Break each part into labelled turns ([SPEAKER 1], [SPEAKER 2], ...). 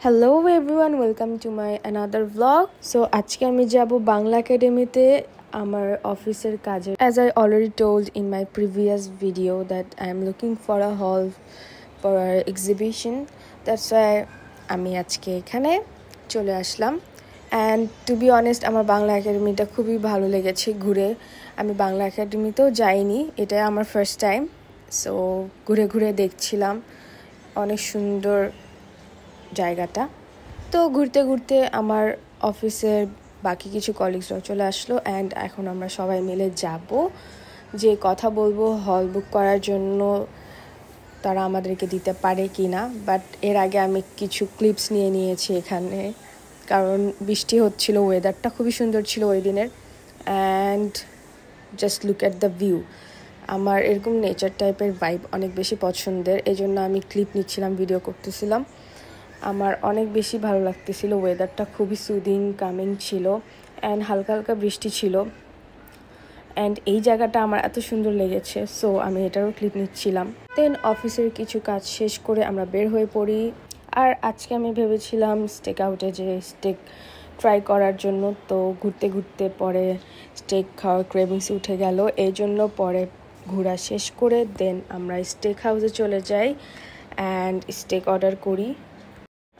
[SPEAKER 1] Hello everyone, welcome to my another vlog. So আজকে আমি যাব বাংলা একাডেমিতে আমার অফিসের কাজে। As I already told in my previous video that I am looking for a hall for our exhibition. That's why আমি আজকে এখানে চলে আসলাম। And to be honest, আমার বাংলা একাডেমিটা খুবই ভালো লেগেছে ঘুরে। আমি বাংলা একাডেমিতেও যাইনি, এটা আমার ফার্স্ট টাইম। সো ঘুরে ঘুরে দেখছিলাম, অনেক সুন্দর জায়গাটা। তো ঘুরতে ঘুরতে আমার অফিসের বাকি কিছু কলিগসরাও চলে আসলো অ্যান্ড এখন আমরা সবাই মিলে যাব, যে কথা বলবো হল বুক করার জন্য তারা আমাদেরকে দিতে পারে কি না। বাট এর আগে আমি কিছু ক্লিপস নিয়ে নিয়েছি এখানে, কারণ বৃষ্টি হচ্ছিল, ওয়েদারটা খুবই সুন্দর ছিল ওই দিনের। And just look at the view. আমার এরকম নেচার টাইপের ভাইব অনেক বেশি পছন্দের, এই জন্য আমি ক্লিপ নিচ্ছিলাম, ভিডিও করতেছিলাম। আমার অনেক বেশি ভালো লাগতেছিল, ওয়েদারটা খুবই সুদিং কামিং ছিল অ্যান্ড হালকা হালকা বৃষ্টি ছিল। অ্যান্ড এই জায়গাটা আমার এত সুন্দর লেগেছে, সো আমি এটারও ক্লিপ নিচ্ছিলাম। দেন অফিসের কিছু কাজ শেষ করে আমরা বের হয়ে পড়ি। আর আজকে আমি ভেবেছিলাম স্টেক আউটে যে স্টেক ট্রাই করার জন্য, তো ঘুরতে ঘুরতে পরে স্টেক খাওয়ার ক্রেভিংস উঠে গেল। এই জন্য পরে ঘোরা শেষ করে দেন আমরা স্টেক হাউসে চলে যাই অ্যান্ড স্টেক অর্ডার করি।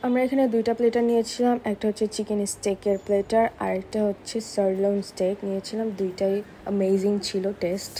[SPEAKER 1] আমরা এখানে দুইটা প্লেটার নিয়েছিলাম, একটা হচ্ছে চিকেন স্টেকের প্লেটার আর একটা হচ্ছে সারলন স্টেক নিয়েছিলাম। দুইটাই অ্যামেজিং ছিল টেস্ট।